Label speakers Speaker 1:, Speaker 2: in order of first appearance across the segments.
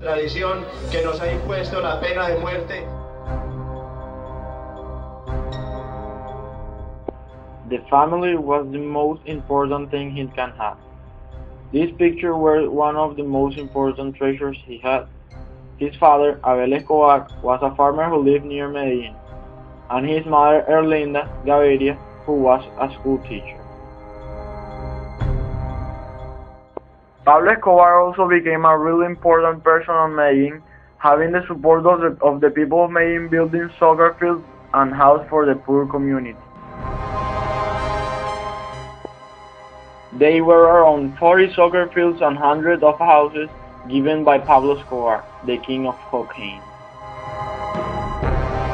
Speaker 1: tradición que nos ha impuesto la pena de muerte.
Speaker 2: The family was the most important thing he can have. These pictures were one of the most important treasures he had. His father, Abel Escobar, was a farmer who lived near Medellin, and his mother, Erlinda Gaviria, who was a school teacher. Pablo Escobar also became a really important person in Medellin, having the support of the people of Medellin building soccer fields and houses for the poor community. There were around 40 soccer fields and hundreds of houses given by Pablo Escobar, the king of cocaine.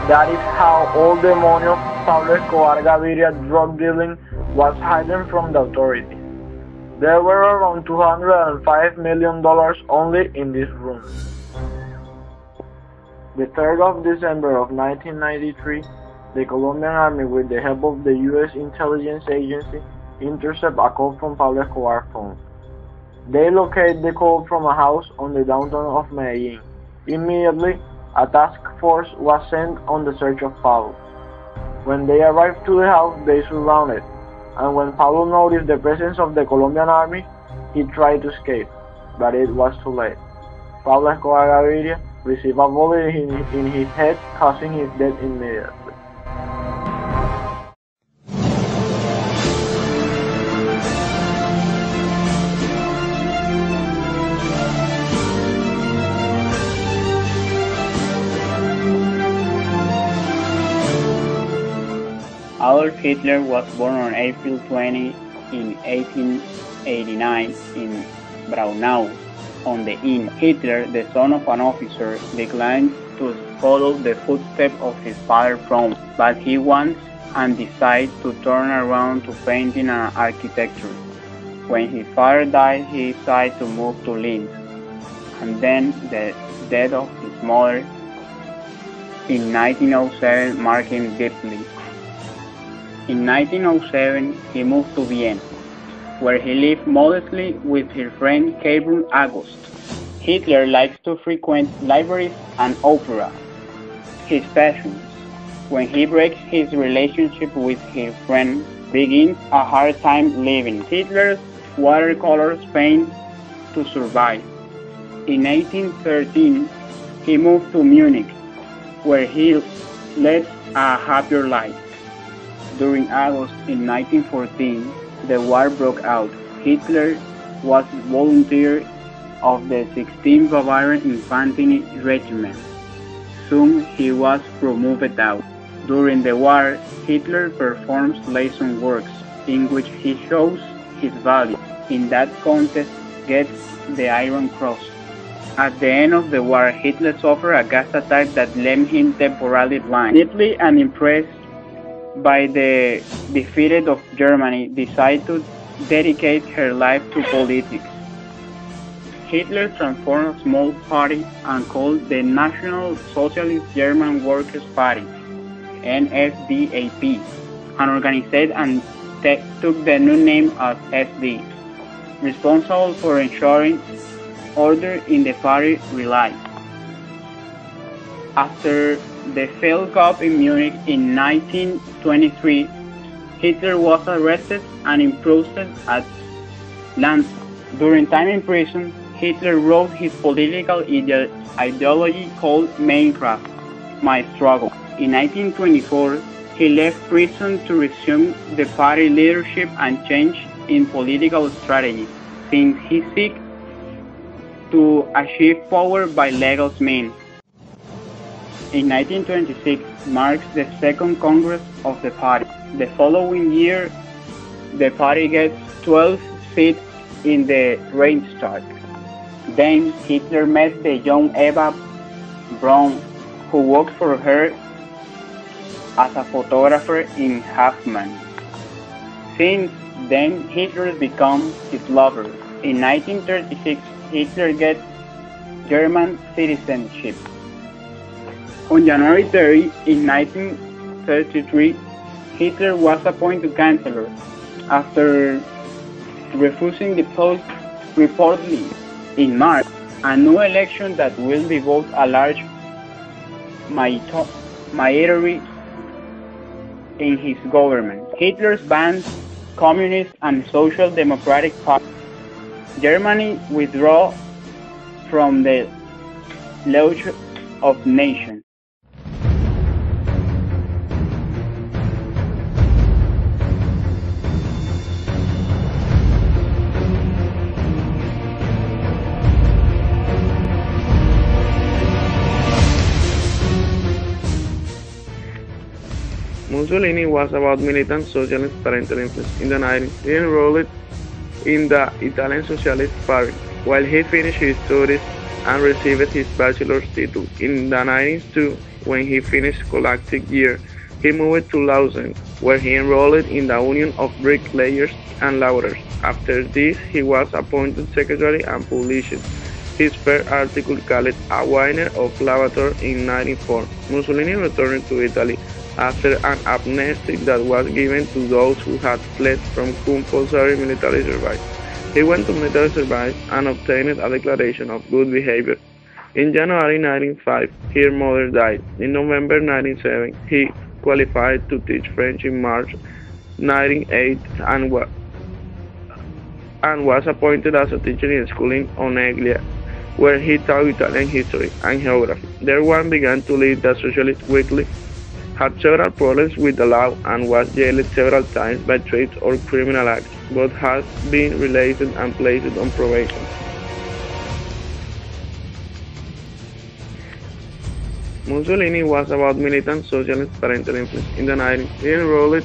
Speaker 2: That is how all the money of Pablo Escobar Gaviria drug dealing was hidden from the authorities. There were around $205 million only in this room. The 3rd of December of 1993, the Colombian Army, with the help of the U.S. intelligence agency, intercept a call from Pablo Escobar's phone. They locate the call from a house on the downtown of Medellin. Immediately, a task force was sent on the search of Pablo. When they arrived to the house, they surrounded, and when Pablo noticed the presence of the Colombian Army, he tried to escape, but it was too late. Pablo Escobar Gaviria received a bullet in his head, causing his death immediately.
Speaker 3: Adolf Hitler was born on April 20 in 1889 in Braunau on the Inn. Hitler, the son of an officer, declined to follow the footsteps of his father from, but he wants and decides to turn around to painting and architecture. When his father died, he decided to move to Linz, and then the death of his mother in 1907 marked him deeply. In 1907, he moved to Vienna, where he lived modestly with his friend Gabriel August. Hitler likes to frequent libraries and opera, his passions. When he breaks his relationship with his friend, begins a hard time living. Hitler's watercolors paint to survive. In 1813, he moved to Munich, where he led a happier life. During August in 1914, the war broke out. Hitler was volunteer of the 16th Bavarian Infantry Regiment. Soon he was promoted out. During the war, Hitler performs liaison works in which he shows his value. In that contest, gets the Iron Cross. At the end of the war, Hitler suffered a gas attack that left him temporarily blind. Deeply and impressed by the defeat of Germany, decided to dedicate her life to politics. Hitler transformed a small party and called the National Socialist German Workers' Party, NSDAP, and organized and took the new name as SD, responsible for ensuring order in the party relied. After the failed coup in Munich in 1923, Hitler was arrested and imprisoned at Lanza. During time in prison, Hitler wrote his political ideology called Mein Kampf, My Struggle. In 1924, he left prison to resume the party leadership and change in political strategy, since he seeks to achieve power by legal means. In 1926 marks the second Congress of the party. The following year, the party gets 12 seats in the Reichstag. Then Hitler met the young Eva Braun, who worked for her as a photographer in Hoffman. Since then, Hitler becomes his lover. In 1936, Hitler gets German citizenship. On January 30, in 1933, Hitler was appointed Chancellor after refusing the post reportedly. In March, a new election that will devote a large majority in his government. Hitler's banned communist and social democratic parties. Germany withdrew from the League of Nations.
Speaker 4: Mussolini was about militant socialist parental influence. In the 90s, he enrolled in the Italian Socialist Party, while he finished his studies and received his bachelor's title. In the 90s too, when he finished scholastic year, he moved to Lausanne, where he enrolled in the Union of Bricklayers and Labourers. After this, he was appointed secretary and published his first article called A Winner of Lavator in 1994. Mussolini returned to Italy after an amnesty that was given to those who had fled from compulsory military service. He went to military service and obtained a declaration of good behavior. In January 1905, his mother died. In November 1907, he qualified to teach French. In March 1908 and was appointed as a teacher in a school in Oneglia, where he taught Italian history and geography. There one began to lead the Socialist Weekly, had several problems with the law and was jailed several times by threats or criminal acts, but has been released and placed on probation. Mussolini was about militant socialist parental influence. In the 90s, he enrolled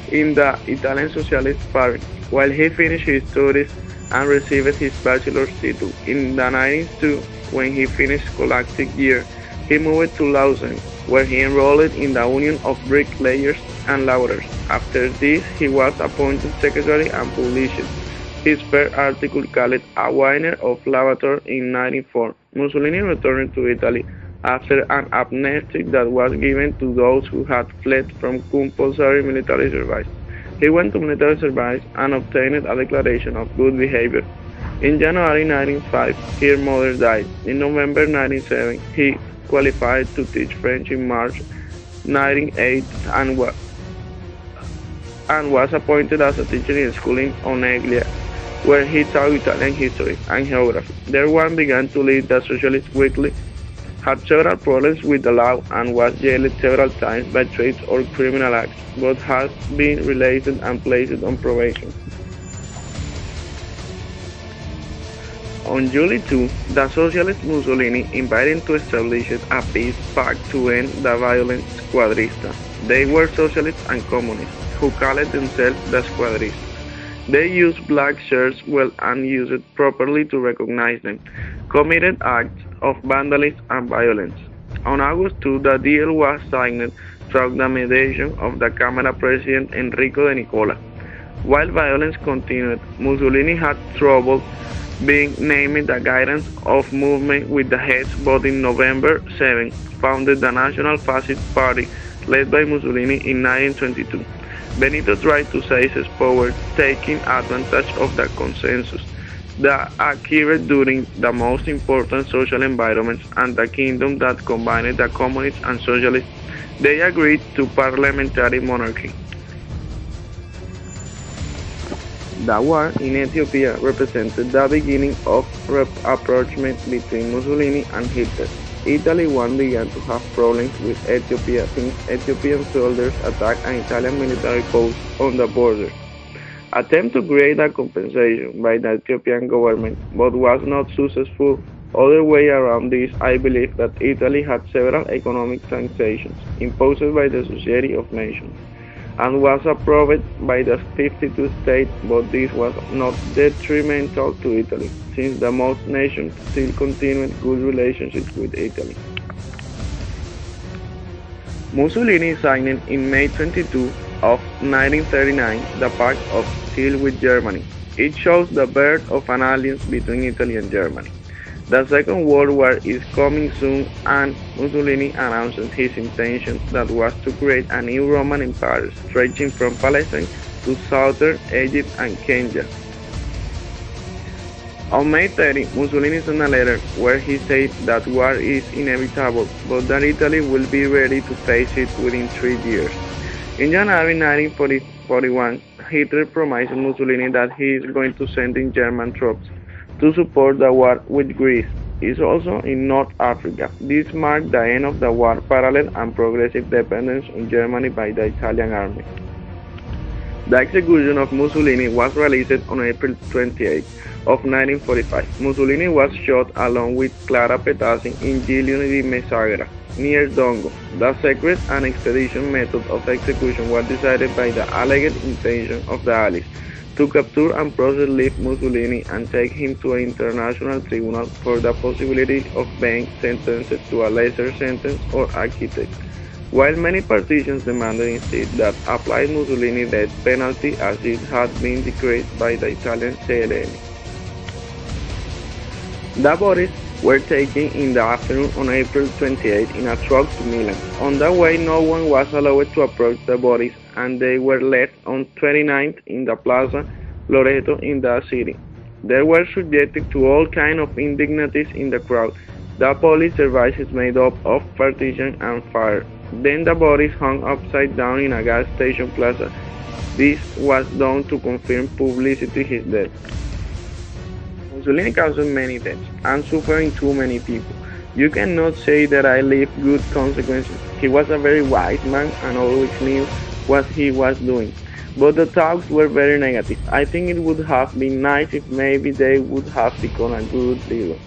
Speaker 4: in the Italian Socialist Party, while he finished his studies and received his bachelor's title. In the 90s too, when he finished scholastic year, he moved to Lausanne, where he enrolled in the Union of Bricklayers and Labourers. After this, he was appointed secretary and published his first article called A Winner of Lavator in 1994. Mussolini returned to Italy after an amnesty that was given to those who had fled from compulsory military service. He went to military service and obtained a declaration of good behavior. In January 1905, his mother died. In November 1907, he qualified to teach French. In March 1908 and was appointed as a teacher in a school in Oneglia, where he taught Italian history and geography. There one began to lead the Socialist Weekly, had several problems with the law and was jailed several times by threats or criminal acts, but has been released and placed on probation. On July 2, the socialist Mussolini invited to establish a peace pact to end the violence squadrista. They were socialists and communists, who called themselves the squadristas. They used black shirts well and used it properly to recognize them, committed acts of vandalism and violence. On August 2, the deal was signed through the mediation of the Camera President Enrico de Nicola. While violence continued, Mussolini had trouble being named the guidance of movement with the heads, but in November 7 founded the National Fascist Party led by Mussolini in 1922. Benito tried to seize his power, taking advantage of the consensus that occurred during the most important social environments and the kingdom that combined the communists and socialists. They agreed to parliamentary monarchy. The war in Ethiopia represented the beginning of rapprochement between Mussolini and Hitler. Italy once began to have problems with Ethiopia since Ethiopian soldiers attacked an Italian military post on the border. Attempt to create a compensation by the Ethiopian government, but was not successful. Other way around this, I believe that Italy had several economic sanctions imposed by the Society of Nations and was approved by the 52 states, but this was not detrimental to Italy, since the most nations still continued good relationships with Italy. Mussolini signed in May 22 of 1939 the Pact of Steel with Germany. It shows the birth of an alliance between Italy and Germany. The Second World War is coming soon, and Mussolini announced his intention that was to create a new Roman Empire stretching from Palestine to southern Egypt and Kenya. On May 30, Mussolini sent a letter where he said that war is inevitable, but that Italy will be ready to face it within 3 years. In January 1941, Hitler promised Mussolini that he is going to send in German troops to support the war with Greece. Is also in North Africa. This marked the end of the war, parallel and progressive dependence on Germany by the Italian army. The execution of Mussolini was released on April 28 of 1945. Mussolini was shot along with Clara Petazzi in Giglio di Messagra, near Dongo. The secret and expedition method of execution was decided by the alleged intention of the Allies to capture and process Lev Mussolini and take him to an international tribunal for the possibility of being sentenced to a lesser sentence or acquitted, while many partitions demanded instead that apply Mussolini death penalty as it had been decreed by the Italian CLN. The bodies were taken in the afternoon on April 28 in a truck to Milan. On the way, no one was allowed to approach the bodies, and they were left on 29th in the Plaza Loreto in the city. They were subjected to all kinds of indignities in the crowd. The police services made up of partition and fire. Then the bodies hung upside down in a gas station plaza. This was done to confirm publicity his death. Mussolini caused many deaths and suffering too many people. You cannot say that I left good consequences. He was a very wise man and always knew what he was doing. But the talks were very negative. I think it would have been nice if maybe they would have become a good leader.